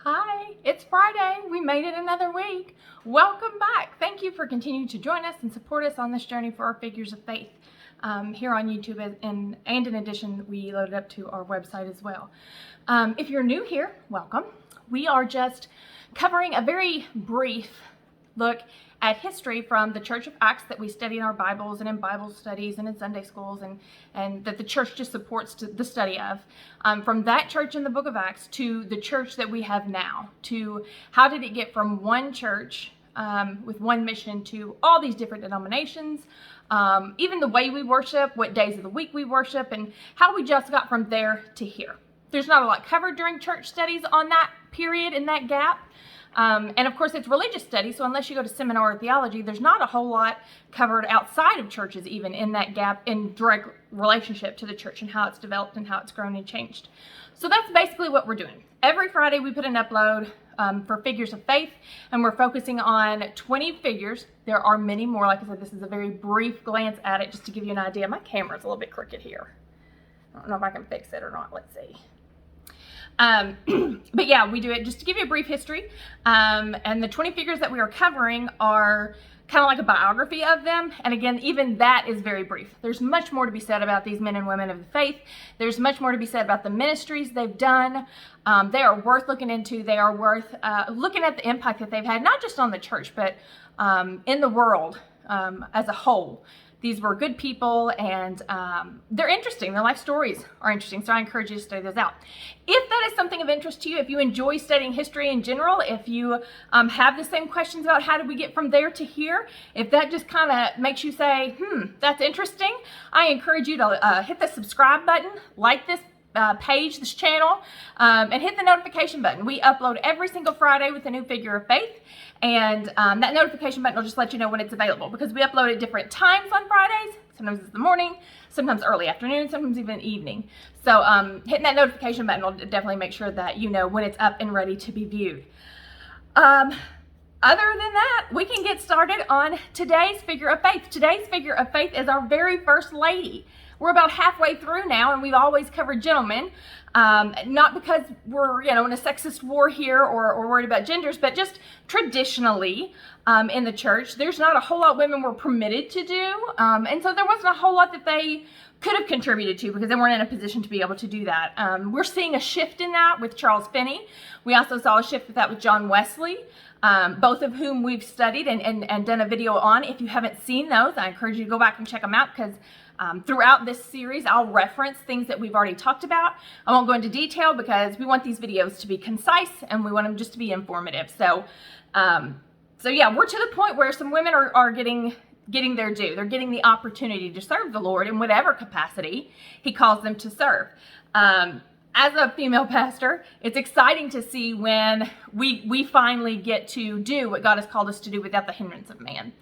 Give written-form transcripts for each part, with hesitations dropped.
Hi, it's Friday. We made it another week. Welcome back. Thank you for continuing to join us and support us on this journey for our Figures of Faith here on YouTube. And in addition, we loaded up to our website as well. If you're new here, welcome. We are just covering a very brief look at history from the Church of Acts that we study in our Bibles and in Bible studies and in Sunday schools and that the church just supports the study of. From that church in the book of Acts to the church that we have now, to how did it get from one church with one mission to all these different denominations, even the way we worship, what days of the week we worship, and how we just got from there to here. There's not a lot covered during church studies on that period and that gap. And of course, it's religious studies, so unless you go to seminar or theology, there's not a whole lot covered outside of churches, even in that gap in direct relationship to the church and how it's developed and how it's grown and changed. So that's basically what we're doing. Every Friday, we put an upload for Figures of Faith, and we're focusing on 20 figures. There are many more. Like I said, this is a very brief glance at it just to give you an idea. My camera's a little bit crooked here. I don't know if I can fix it or not. Let's see. But yeah, we do it just to give you a brief history. And the 20 figures that we are covering are kind of like a biography of them. And again, even that is very brief. There's much more to be said about these men and women of the faith. There's much more to be said about the ministries they've done. They are worth looking into. They are worth looking at the impact that they've had, not just on the church, but in the world as a whole. These were good people, and they're interesting. Their life stories are interesting, so I encourage you to study those out. If that is something of interest to you, if you enjoy studying history in general, if you have the same questions about how did we get from there to here, if that just kind of makes you say, that's interesting, I encourage you to hit the subscribe button, like this page, this channel, and hit the notification button. We upload every single Friday with a new figure of faith, and that notification button will just let you know when it's available, because we upload at different times on Fridays. Sometimes it's the morning, sometimes early afternoon, sometimes even evening. So hitting that notification button will definitely make sure that you know when it's up and ready to be viewed. Other than that, we can get started on today's figure of faith. Today's figure of faith is our very first lady. We're about halfway through now, and we've always covered gentlemen, not because we're, in a sexist war here or worried about genders, but just traditionally in the church, there's not a whole lot women were permitted to do, and so there wasn't a whole lot that they could have contributed to because they weren't in a position to be able to do that. We're seeing a shift in that with Charles Finney. We also saw a shift with that with John Wesley, both of whom we've studied and done a video on. If you haven't seen those, I encourage you to go back and check them out, because throughout this series, I'll reference things that we've already talked about. I won't go into detail because we want these videos to be concise and we want them just to be informative. So yeah, we're to the point where some women are getting their due. They're getting the opportunity to serve the Lord in whatever capacity He calls them to serve. As a female pastor, it's exciting to see when we finally get to do what God has called us to do without the hindrance of man.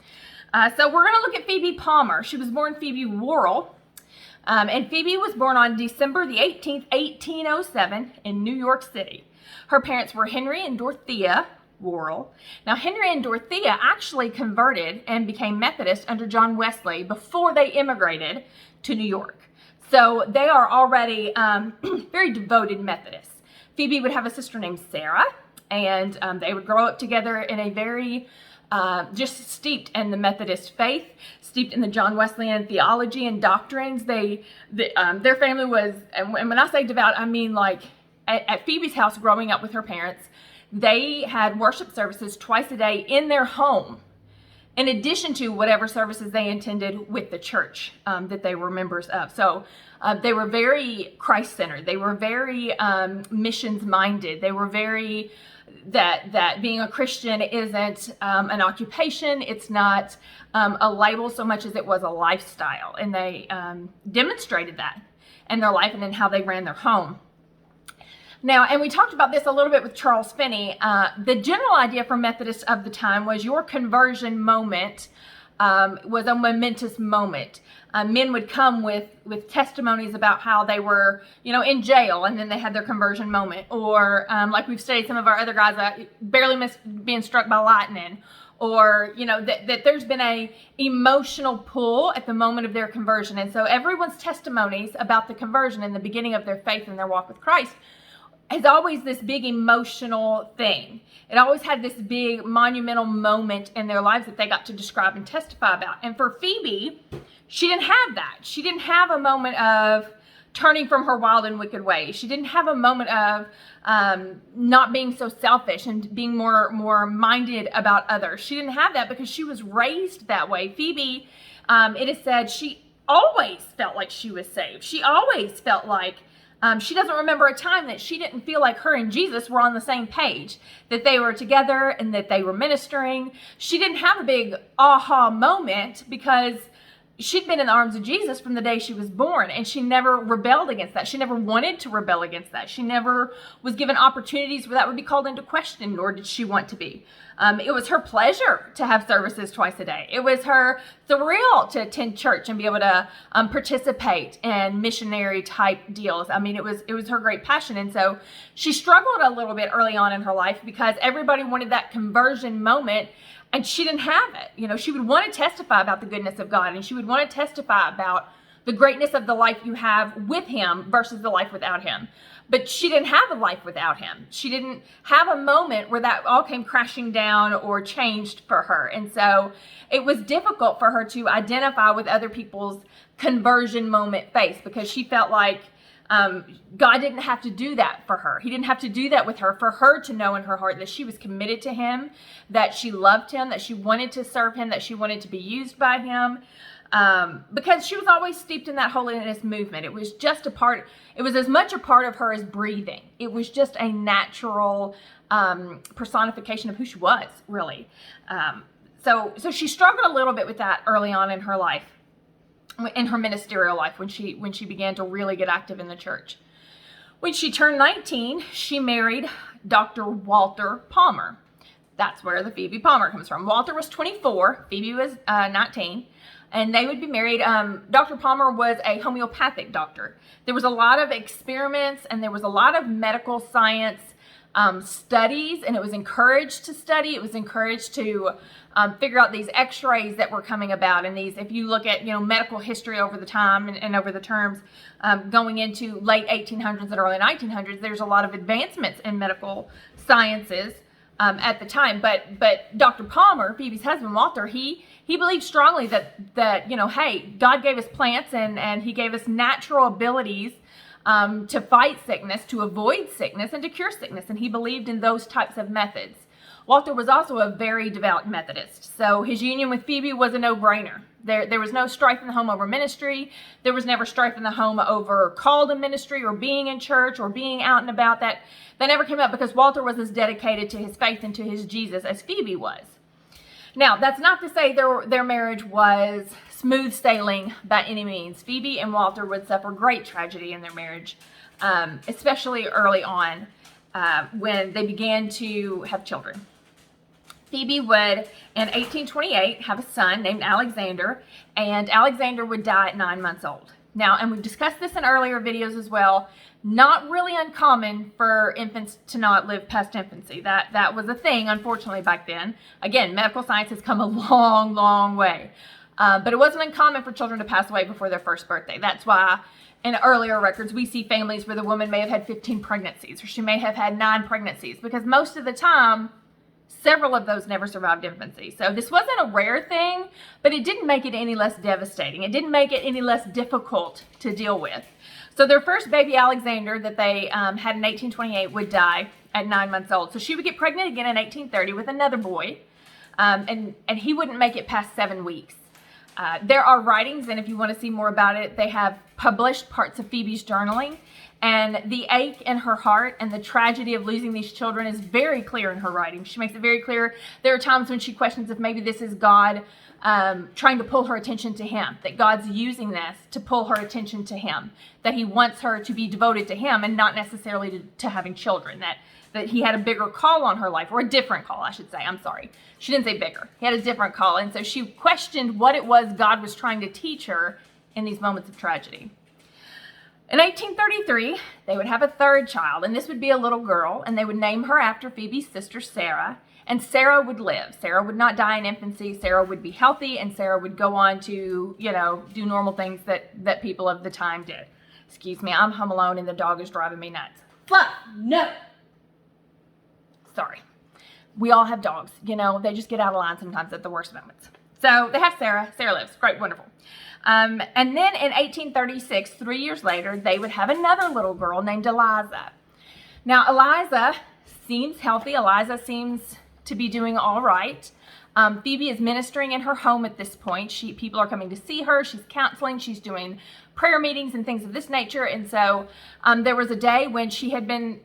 So we're going to look at Phoebe Palmer. She was born Phoebe Worrell, and Phoebe was born on December the 18th, 1807 in New York City. Her parents were Henry and Dorothea Worrell. Now, Henry and Dorothea actually converted and became Methodist under John Wesley before they immigrated to New York. So they are already very devoted Methodists. Phoebe would have a sister named Sarah, and they would grow up together in a very just steeped in the Methodist faith, steeped in the John Wesleyan theology and doctrines. Their family was, and when I say devout, I mean like at Phoebe's house growing up with her parents, they had worship services twice a day in their home, in addition to whatever services they attended with the church that they were members of. So they were very Christ-centered. They were very missions-minded. They were very, that being a Christian isn't an occupation. It's not a label so much as it was a lifestyle. And they demonstrated that in their life and in how they ran their home. Now, and we talked about this a little bit with Charles Finney. The general idea for Methodists of the time was your conversion moment was a momentous moment. Men would come with testimonies about how they were, in jail, and then they had their conversion moment. Or like we've studied some of our other guys, barely missed being struck by lightning. Or, that there's been a emotional pull at the moment of their conversion. And so everyone's testimonies about the conversion and the beginning of their faith and their walk with Christ is always this big emotional thing. It always had this big monumental moment in their lives that they got to describe and testify about. And for Phoebe, she didn't have that. She didn't have a moment of turning from her wild and wicked ways. She didn't have a moment of not being so selfish and being more minded about others. She didn't have that because she was raised that way. Phoebe, it is said, she always felt like she was saved. She always felt like she doesn't remember a time that she didn't feel like her and Jesus were on the same page, that they were together and that they were ministering. She didn't have a big aha moment because she'd been in the arms of Jesus from the day she was born, and she never rebelled against that. She never wanted to rebel against that. She never was given opportunities where that would be called into question, nor did she want to be. It was her pleasure to have services twice a day. It was her thrill to attend church and be able to participate in missionary type deals. I mean, it was her great passion. And so she struggled a little bit early on in her life because everybody wanted that conversion moment, and she didn't have it. You know, she would want to testify about the goodness of God, and she would want to testify about the greatness of the life you have with him versus the life without him. But she didn't have a life without him. She didn't have a moment where that all came crashing down or changed for her. And so it was difficult for her to identify with other people's conversion moment faith, because she felt like God didn't have to do that for her. He didn't have to do that with her for her to know in her heart that she was committed to him, that she loved him, that she wanted to serve him, that she wanted to be used by him. Because she was always steeped in that holiness movement. It was just it was as much a part of her as breathing. It was just a natural personification of who she was, really. So she struggled a little bit with that early on in her life, in her ministerial life, when she began to really get active in the church. When she turned 19, she married Dr. Walter Palmer. That's where the Phoebe Palmer comes from. Walter was 24, Phoebe was 19. And they would be married. Dr. Palmer was a homeopathic doctor. There was a lot of experiments, and there was a lot of medical science studies, and it was encouraged to study. It was encouraged to figure out these x-rays that were coming about. And these, if you look at, medical history over the time and over the terms going into late 1800s and early 1900s, there's a lot of advancements in medical sciences at the time. But Dr. Palmer, Phoebe's husband, Walter, he believed strongly that hey, God gave us plants and he gave us natural abilities to fight sickness, to avoid sickness, and to cure sickness. And he believed in those types of methods. Walter was also a very devout Methodist, so his union with Phoebe was a no-brainer. There was no strife in the home over ministry. There was never strife in the home over call to ministry or being in church or being out and about. That never came up because Walter was as dedicated to his faith and to his Jesus as Phoebe was. Now, that's not to say their marriage was smooth sailing by any means. Phoebe and Walter would suffer great tragedy in their marriage, especially early on when they began to have children. Phoebe would, in 1828, have a son named Alexander, and Alexander would die at 9 months old. Now, and we've discussed this in earlier videos as well, not really uncommon for infants to not live past infancy. That was a thing, unfortunately, back then. Again, medical science has come a long, long way. But it wasn't uncommon for children to pass away before their first birthday. That's why in earlier records we see families where the woman may have had 15 pregnancies, or she may have had 9 pregnancies, because most of the time, several of those never survived infancy. So this wasn't a rare thing, but it didn't make it any less devastating. It didn't make it any less difficult to deal with. So their first baby, Alexander, that they had in 1828, would die at 9 months old. So she would get pregnant again in 1830 with another boy, and he wouldn't make it past 7 weeks. There are writings, and if you want to see more about it, they have published parts of Phoebe's journaling, and the ache in her heart and the tragedy of losing these children is very clear in her writing. She makes it very clear. There are times when she questions if maybe this is God trying to pull her attention to him, that God's using this to pull her attention to him, that he wants her to be devoted to him and not necessarily to having children, that he had a bigger call on her life, or a different call, I should say. I'm sorry. She didn't say bigger. He had a different call. And so she questioned what it was God was trying to teach her in these moments of tragedy. In 1833, they would have a third child, and this would be a little girl, and they would name her after Phoebe's sister, Sarah, and Sarah would live. Sarah would not die in infancy. Sarah would be healthy, and Sarah would go on to, do normal things that people of the time did. Excuse me, I'm home alone, and the dog is driving me nuts. Fluff, no. Sorry. We all have dogs, you know, they just get out of line sometimes at the worst moments. So they have Sarah. Sarah lives. Great, wonderful. And then in 1836, 3 years later, they would have another little girl named Eliza. Now, Eliza seems healthy. Eliza seems to be doing all right. Phoebe is ministering in her home at this point. People are coming to see her. She's counseling. She's doing prayer meetings and things of this nature. And so there was a day when she had been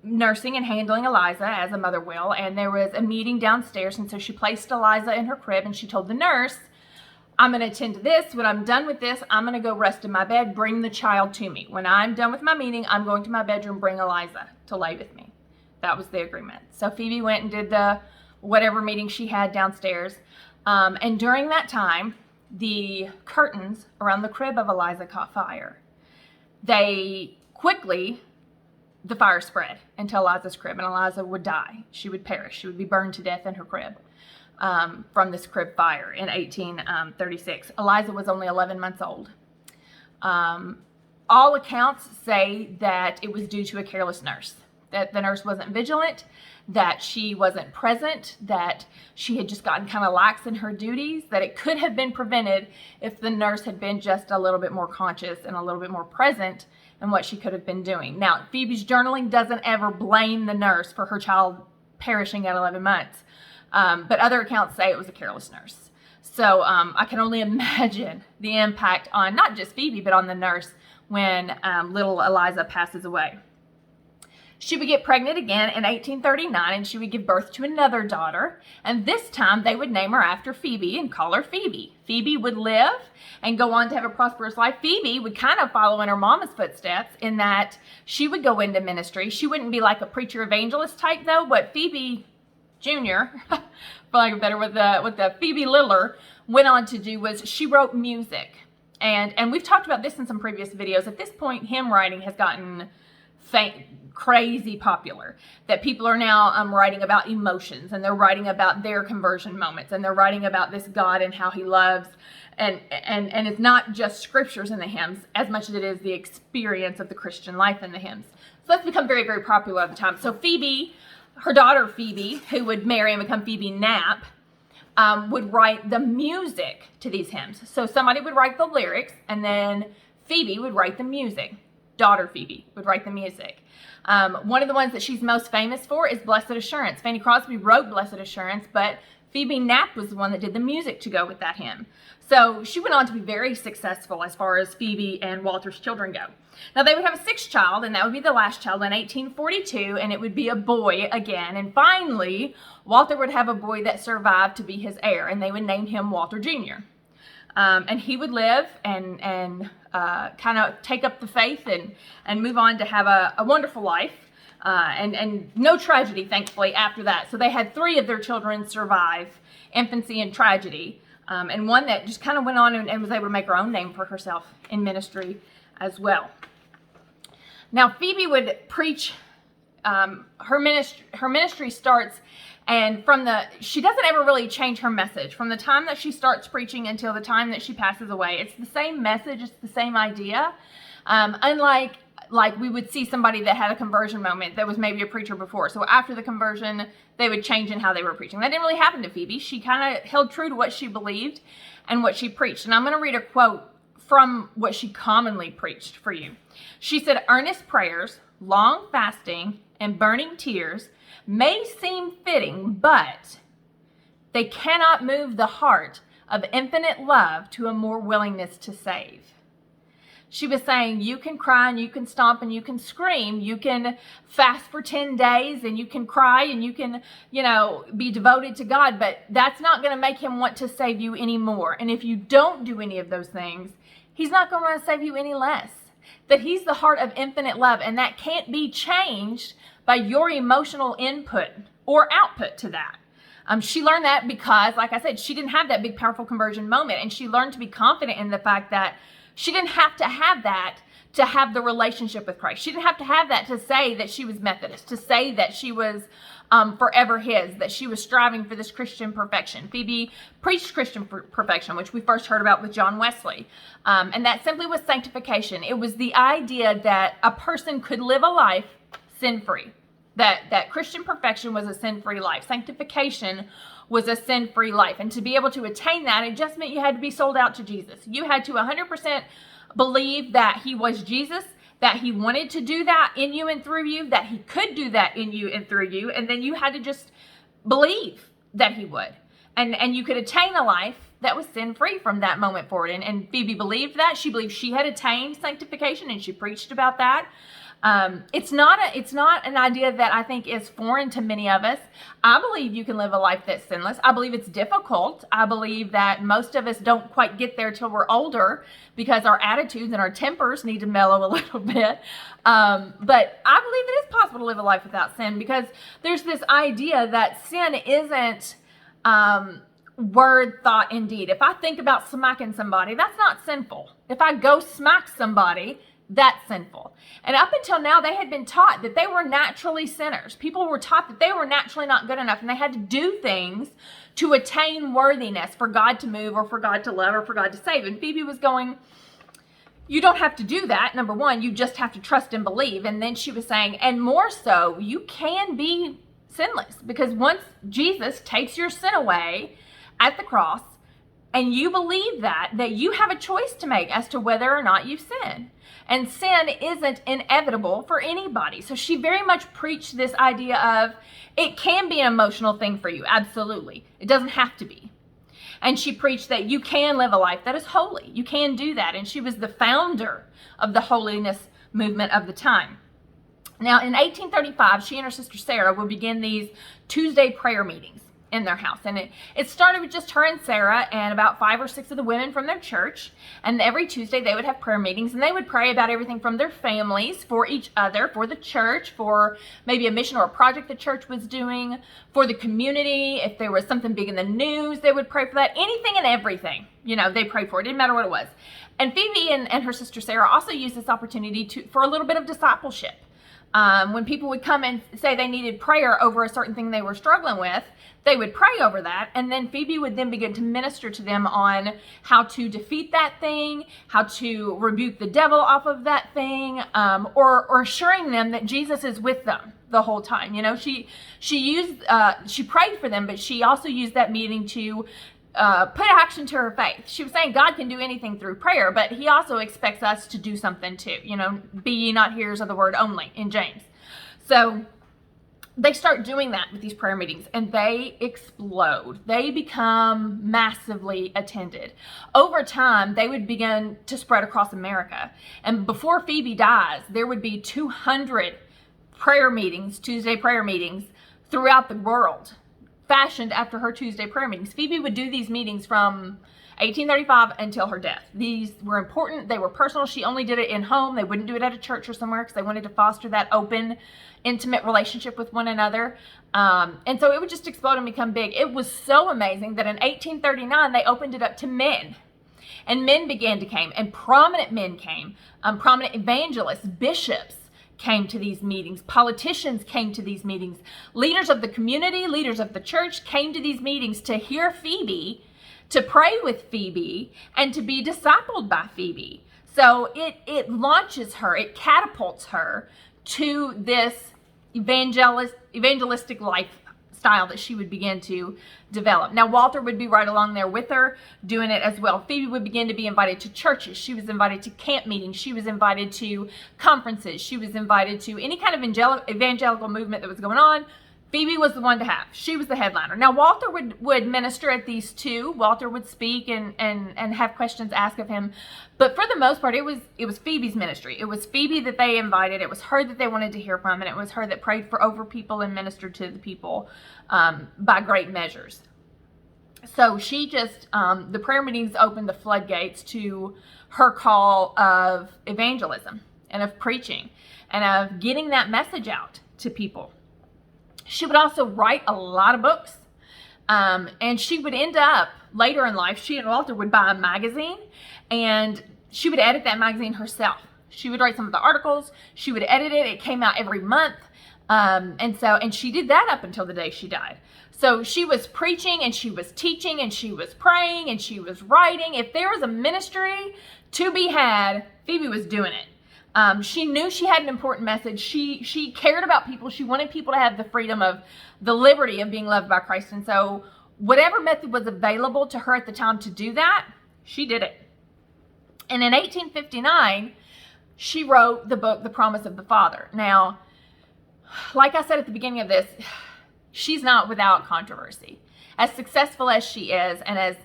nursing and handling Eliza, as a mother will, and there was a meeting downstairs. And so she placed Eliza in her crib, and she told the nurse, I'm going to attend to this. When I'm done with this, I'm going to go rest in my bed. Bring the child to me. When I'm done with my meeting, I'm going to my bedroom, bring Eliza to lay with me. That was the agreement. So Phoebe went and did the whatever meeting she had downstairs. And during that time, the curtains around the crib of Eliza caught fire. The fire spread into Eliza's crib, and Eliza would die. She would perish. She would be burned to death in her crib from this crib fire in 1836. Eliza was only 11 months old. All accounts say that it was due to a careless nurse, that the nurse wasn't vigilant, that she wasn't present, that she had just gotten kind of lax in her duties, that it could have been prevented if the nurse had been just a little bit more conscious and a little bit more present in what she could have been doing. Now, Phoebe's journaling doesn't ever blame the nurse for her child perishing at 11 months, but other accounts say it was a careless nurse. So I can only imagine the impact on not just Phoebe, but on the nurse when little Eliza passes away. She would get pregnant again in 1839, and she would give birth to another daughter. And this time they would name her after Phoebe and call her Phoebe. Phoebe would live and go on to have a prosperous life. Phoebe would kind of follow in her mama's footsteps in that she would go into ministry. She wouldn't be like a preacher evangelist type though, but Phoebe Jr., for lack of better, what the Phoebe Littler went on to do was she wrote music. And we've talked about this in some previous videos. At this point, hymn writing has gotten crazy popular, that people are now writing about emotions, and they're writing about their conversion moments, and they're writing about this God and how he loves, and it's not just scriptures in the hymns as much as it is the experience of the Christian life in the hymns. So that's become very, very popular at the time. So Phoebe, her daughter Phoebe, who would marry and become Phoebe Knapp, would write the music to these hymns. So somebody would write the lyrics, and then Phoebe would write the music. Daughter Phoebe would write the music. One of the ones that she's most famous for is Blessed Assurance. Fanny Crosby wrote Blessed Assurance, but Phoebe Knapp was the one that did the music to go with that hymn. So she went on to be very successful as far as Phoebe and Walter's children go. Now they would have a sixth child, and that would be the last child in 1842, and it would be a boy again. And finally, Walter would have a boy that survived to be his heir, and they would name him Walter Jr. And he would live and kind of take up the faith and move on to have a wonderful life. And no tragedy, thankfully, after that. So they had 3 of their children survive infancy and tragedy. And one that just kind of went on and was able to make her own name for herself in ministry as well. Now, Phoebe would preach, her ministry starts, and she doesn't ever really change her message. From the time that she starts preaching until the time that she passes away, it's the same message, it's the same idea. Unlike we would see somebody that had a conversion moment that was maybe a preacher before. So after the conversion, they would change in how they were preaching. That didn't really happen to Phoebe. She kind of held true to what she believed and what she preached. And I'm going to read a quote from what she commonly preached for you. She said, "Earnest prayers, long fasting, and burning tears may seem fitting, but they cannot move the heart of infinite love to a more willingness to save." She was saying you can cry and you can stomp and you can scream. You can fast for 10 days and you can cry and you can, be devoted to God, but that's not going to make him want to save you anymore. And if you don't do any of those things, he's not going to want to save you any less. That he's the heart of infinite love, and that can't be changed by your emotional input or output to that. She learned that because, like I said, she didn't have that big, powerful conversion moment, and she learned to be confident in the fact that she didn't have to have that to have the relationship with Christ. She didn't have to have that to say that she was Methodist, to say that she was forever his, that she was striving for this Christian perfection. Phoebe preached Christian perfection, which we first heard about with John Wesley. And that simply was sanctification. It was the idea that a person could live a life sin-free. That Christian perfection was a sin-free life. Sanctification was a sin-free life. And to be able to attain that, it just meant you had to be sold out to Jesus. You had to 100% believe that he was Jesus, that he wanted to do that in you and through you, that he could do that in you and through you. And then you had to just believe that he would. And you could attain a life that was sin-free from that moment forward. And Phoebe believed that. She believed she had attained sanctification, and she preached about that. It's not an idea that I think is foreign to many of us. I believe you can live a life that's sinless. I believe it's difficult. I believe that most of us don't quite get there till we're older because our attitudes and our tempers need to mellow a little bit. But I believe it is possible to live a life without sin, because there's this idea that sin isn't word, thought, and deed. If I think about smacking somebody, that's not sinful. If I go smack somebody, that's sinful. And up until now, they had been taught that they were naturally sinners. People were taught that they were naturally not good enough, and they had to do things to attain worthiness for God to move, or for God to love, or for God to save. And Phoebe was going, you don't have to do that. Number one, you just have to trust and believe. And then she was saying, and more so, you can be sinless, because once Jesus takes your sin away at the cross, and you believe that you have a choice to make as to whether or not you've sinned. And sin isn't inevitable for anybody. So she very much preached this idea of it can be an emotional thing for you. Absolutely. It doesn't have to be. And she preached that you can live a life that is holy. You can do that. And she was the founder of the holiness movement of the time. Now, in 1835, she and her sister Sarah would begin these Tuesday prayer meetings in their house. And it started with just her and Sarah and about 5 or 6 of the women from their church. And every Tuesday they would have prayer meetings, and they would pray about everything from their families, for each other, for the church, for maybe a mission or a project the church was doing, for the community. If there was something big in the news, they would pray for that. Anything and everything, they prayed for. It didn't matter what it was. And Phoebe and her sister Sarah also used this opportunity for a little bit of discipleship. When people would come and say they needed prayer over a certain thing they were struggling with, they would pray over that, and then Phoebe would then begin to minister to them on how to defeat that thing, how to rebuke the devil off of that thing, or assuring them that Jesus is with them the whole time. She prayed for them, but she also used that meeting to put action to her faith. She was saying God can do anything through prayer, but he also expects us to do something too. Be ye not hearers of the word only, in James. So they start doing that with these prayer meetings, and they explode. They become massively attended. Over time, they would begin to spread across America. And before Phoebe dies, there would be 200 prayer meetings, Tuesday prayer meetings, throughout the world, fashioned after her Tuesday prayer meetings. Phoebe would do these meetings from 1835 until her death. These were important. They were personal. She only did it in home. They wouldn't do it at a church or somewhere, because they wanted to foster that open, intimate relationship with one another. And so it would just explode and become big. It was so amazing that in 1839, they opened it up to men. And men began to come, and prominent men came. Prominent evangelists, bishops came to these meetings. Politicians came to these meetings. Leaders of the community, leaders of the church came to these meetings to hear Phoebe, to pray with Phoebe, and to be discipled by Phoebe. So it launches her, it catapults her to this evangelistic lifestyle that she would begin to develop. Now, Walter would be right along there with her, doing it as well. Phoebe would begin to be invited to churches. She was invited to camp meetings. She was invited to conferences. She was invited to any kind of evangelical movement that was going on. Phoebe was the one to have. She was the headliner. Now, Walter would minister at these too. Walter would speak and have questions asked of him. But for the most part, it was Phoebe's ministry. It was Phoebe that they invited. It was her that they wanted to hear from. And it was her that prayed over people and ministered to the people by great measures. So she just, the prayer meetings opened the floodgates to her call of evangelism and of preaching and of getting that message out to people. She would also write a lot of books, and she would end up later in life, she and Walter would buy a magazine, and she would edit that magazine herself. She would write some of the articles, she would edit it, it came out every month, and she did that up until the day she died. So she was preaching, and she was teaching, and she was praying, and she was writing. If there was a ministry to be had, Phoebe was doing it. She knew she had an important message. She cared about people. She wanted people to have the freedom of the liberty of being loved by Christ. And so whatever method was available to her at the time to do that, she did it. And in 1859, she wrote the book, The Promise of the Father. Now, like I said at the beginning of this, she's not without controversy. As successful as she is, and as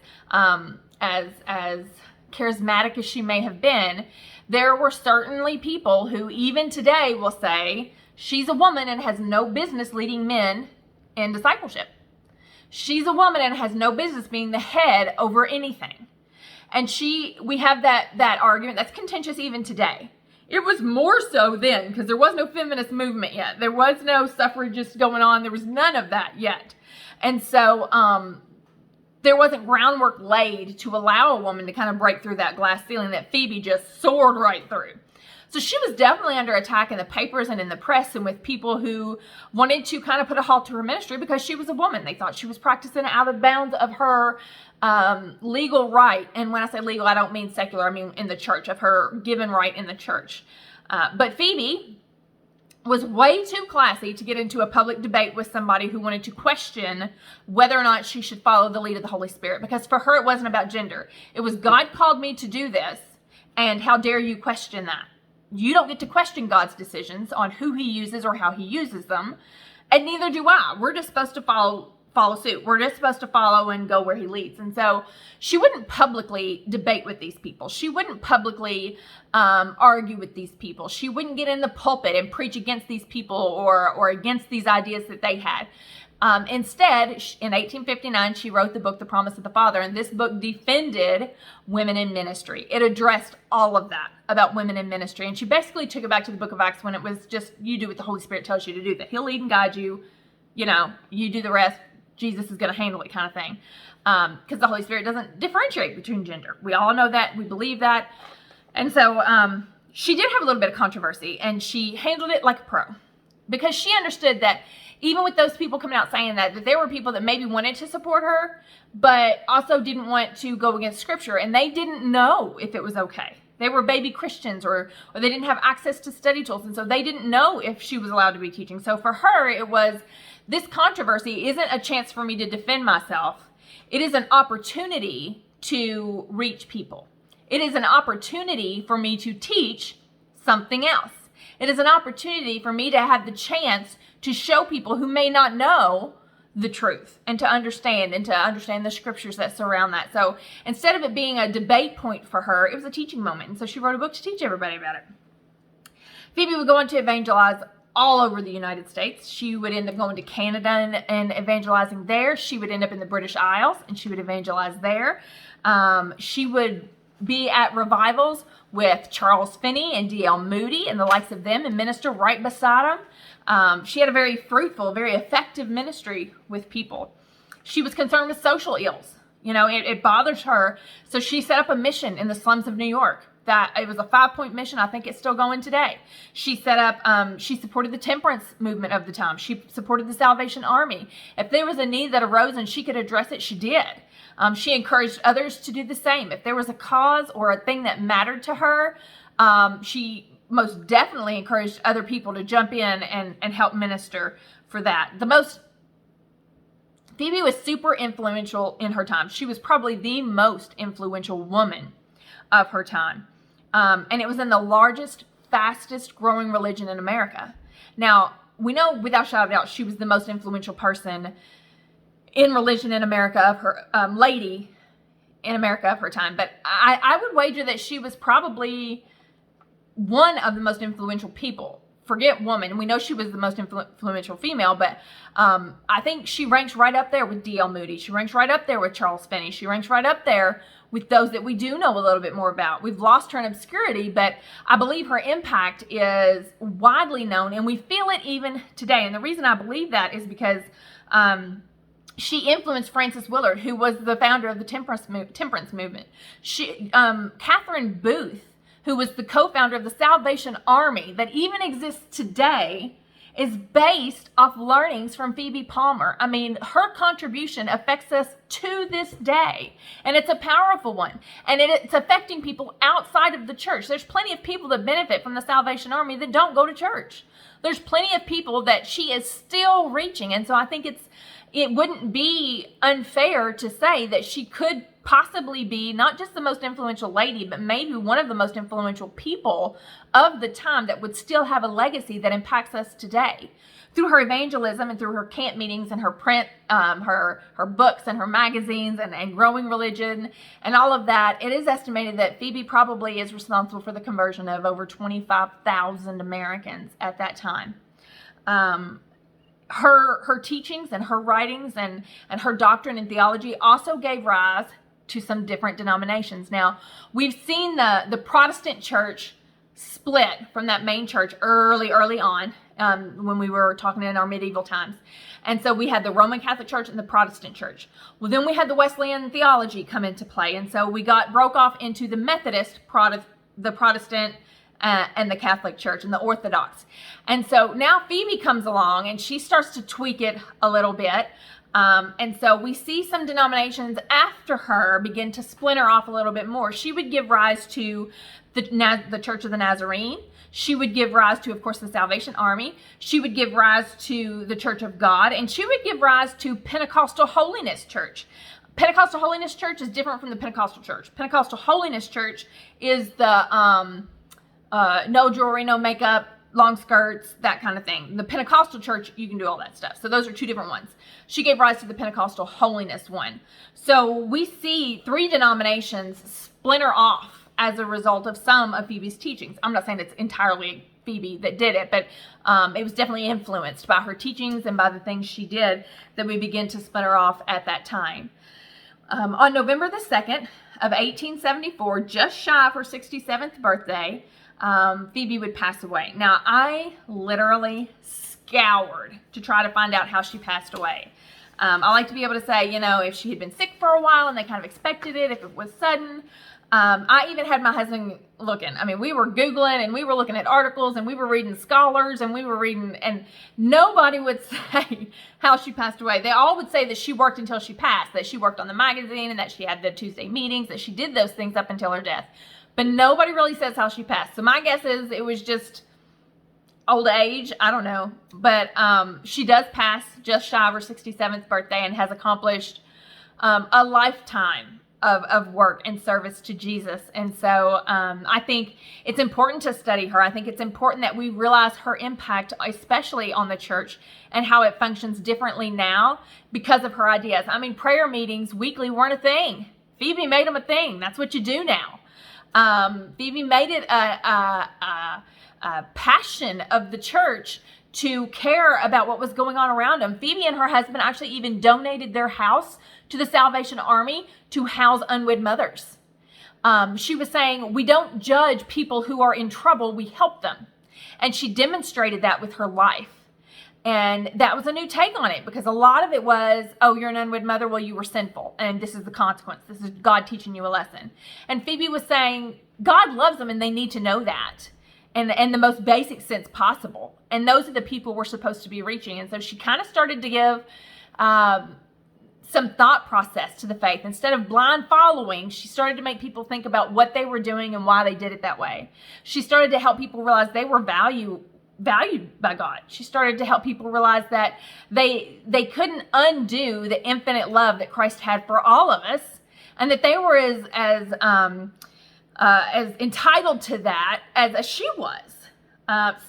charismatic as she may have been, there were certainly people who even today will say she's a woman and has no business leading men in discipleship. She's a woman and has no business being the head over anything. And we have that argument that's contentious even today. It was more so then because there was no feminist movement yet. There was no suffragists going on. There was none of that yet. And so there wasn't groundwork laid to allow a woman to kind of break through that glass ceiling that Phoebe just soared right through. So she was definitely under attack in the papers and in the press and with people who wanted to kind of put a halt to her ministry because she was a woman. They thought she was practicing out of bounds of her legal right. And when I say legal, I don't mean secular. I mean in the church, of her given right in the church. But Phoebe was way too classy to get into a public debate with somebody who wanted to question whether or not she should follow the lead of the Holy Spirit. Because for her, it wasn't about gender. It was, God called me to do this, and how dare you question that? You don't get to question God's decisions on who he uses or how he uses them, and neither do I. We're just supposed to follow suit. We're just supposed to follow and go where he leads. And so she wouldn't publicly debate with these people. She wouldn't publicly argue with these people. She wouldn't get in the pulpit and preach against these people or against these ideas that they had. Instead, in 1859, she wrote the book, The Promise of the Father, and this book defended women in ministry. It addressed all of that about women in ministry, and she basically took it back to the book of Acts when it was just, you do what the Holy Spirit tells you to do, that he'll lead and guide you, you do the rest, Jesus is going to handle it kind of thing, because the Holy Spirit doesn't differentiate between gender. We all know that. We believe that. And so she did have a little bit of controversy, and she handled it like a pro, because she understood that even with those people coming out saying that there were people that maybe wanted to support her, but also didn't want to go against Scripture, and they didn't know if it was okay. They were baby Christians, or they didn't have access to study tools, and so they didn't know if she was allowed to be teaching. So for her, it was, this controversy isn't a chance for me to defend myself. It is an opportunity to reach people. It is an opportunity for me to teach something else. It is an opportunity for me to have the chance to show people who may not know the truth and to understand the scriptures that surround that. So instead of it being a debate point for her, it was a teaching moment. And so she wrote a book to teach everybody about it. Phoebe would go on to evangelize all over the United States. She would end up going to Canada and evangelizing there. She would end up in the British Isles and she would evangelize there. She would be at revivals with Charles Finney and D.L. Moody and the likes of them and minister right beside them. She had a very fruitful, very effective ministry with people. She was concerned with social ills. It bothers her. So she set up a mission in the slums of New York. That it was a 5-point mission. I think it's still going today. She set up, she supported the temperance movement of the time. She supported the Salvation Army. If there was a need that arose and she could address it, she did. She encouraged others to do the same. If there was a cause or a thing that mattered to her, she most definitely encouraged other people to jump in and help minister for that. Phoebe was super influential in her time. She was probably the most influential woman of her time. And it was in the largest, fastest growing religion in America. Now, we know without a shadow of a doubt, she was the most influential person in religion in America of her, lady in America of her time. But I would wager that she was probably one of the most influential people. Forget woman. We know she was the most influential female, but I think she ranks right up there with D.L. Moody. She ranks right up there with Charles Finney. She ranks right up there with those that we do know a little bit more about. We've lost her in obscurity, but I believe her impact is widely known, and we feel it even today. And the reason I believe that is because she influenced Frances Willard, who was the founder of the temperance movement. Catherine Booth, who was the co-founder of the Salvation Army that even exists today is based off learnings from Phoebe Palmer. I mean, her contribution affects us to this day, and it's a powerful one, and it's affecting people outside of the church. There's plenty of people that benefit from the Salvation Army that don't go to church. There's plenty of people that she is still reaching, and so I think it wouldn't be unfair to say that she could possibly be not just the most influential lady, but maybe one of the most influential people of the time that would still have a legacy that impacts us today. Through her evangelism and through her camp meetings and her print, her books and her magazines and growing religion and all of that, it is estimated that Phoebe probably is responsible for the conversion of over 25,000 Americans at that time. Her teachings and her writings and her doctrine and theology also gave rise to some different denominations. Now, we've seen the Protestant church split from that main church early on when we were talking in our medieval times. And so we had the Roman Catholic Church and the Protestant church. Well, then we had the Wesleyan theology come into play. And so we broke off into the Methodist, the Protestant, and the Catholic Church and the Orthodox. And so now Phoebe comes along and she starts to tweak it a little bit. And so we see some denominations after her begin to splinter off a little bit more. She would give rise to the Church of the Nazarene. She would give rise to, of course, the Salvation Army. She would give rise to the Church of God. And she would give rise to Pentecostal Holiness Church. Pentecostal Holiness Church is different from the Pentecostal Church. Pentecostal Holiness Church is the no jewelry, no makeup, long skirts, that kind of thing. The Pentecostal church, you can do all that stuff. So those are two different ones. She gave rise to the Pentecostal Holiness one. So we see 3 denominations splinter off as a result of some of Phoebe's teachings. I'm not saying it's entirely Phoebe that did it, but it was definitely influenced by her teachings and by the things she did that we begin to splinter off at that time. On November the 2nd of 1874, just shy of her 67th birthday, Phoebe would pass away. Now, I literally scoured to try to find out how she passed away. I like to be able to say, if she had been sick for a while and they kind of expected it, if it was sudden. I even had my husband looking. I mean, we were Googling and we were looking at articles and we were reading scholars and we were reading, and nobody would say how she passed away. They all would say that she worked until she passed, that she worked on the magazine and that she had the Tuesday meetings, that she did those things up until her death. But nobody really says how she passed. So my guess is it was just old age. I don't know. But she does pass just shy of her 67th birthday and has accomplished a lifetime of work and service to Jesus. And so I think it's important to study her. I think it's important that we realize her impact, especially on the church, and how it functions differently now because of her ideas. I mean, prayer meetings weekly weren't a thing. Phoebe made them a thing. That's what you do now. Phoebe made it a passion of the church to care about what was going on around them. Phoebe and her husband actually even donated their house to the Salvation Army to house unwed mothers. She was saying, we don't judge people who are in trouble, we help them. And she demonstrated that with her life. And that was a new take on it, because a lot of it was, oh, you're an unwed mother, well, you were sinful, and this is the consequence. This is God teaching you a lesson. And Phoebe was saying, God loves them, and they need to know that in the most basic sense possible. And those are the people we're supposed to be reaching. And so she kind of started to give some thought process to the faith. Instead of blind following, she started to make people think about what they were doing and why they did it that way. She started to help people realize they were valued by God. She started to help people realize that they couldn't undo the infinite love that Christ had for all of us, and that they were as entitled to that as she was.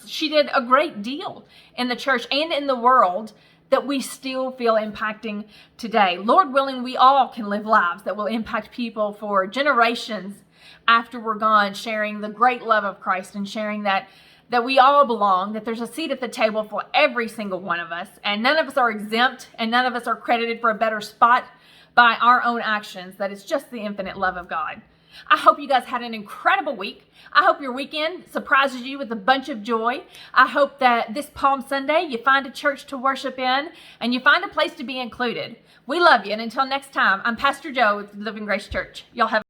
She did a great deal in the church and in the world that we still feel impacting today. Lord willing, we all can live lives that will impact people for generations after we're gone, sharing the great love of Christ and sharing that we all belong, that there's a seat at the table for every single one of us, and none of us are exempt, and none of us are credited for a better spot by our own actions. That is just the infinite love of God. I hope you guys had an incredible week. I hope your weekend surprises you with a bunch of joy. I hope that this Palm Sunday you find a church to worship in and you find a place to be included. We love you, and until next time, I'm Pastor Joe with Living Grace Church. Y'all have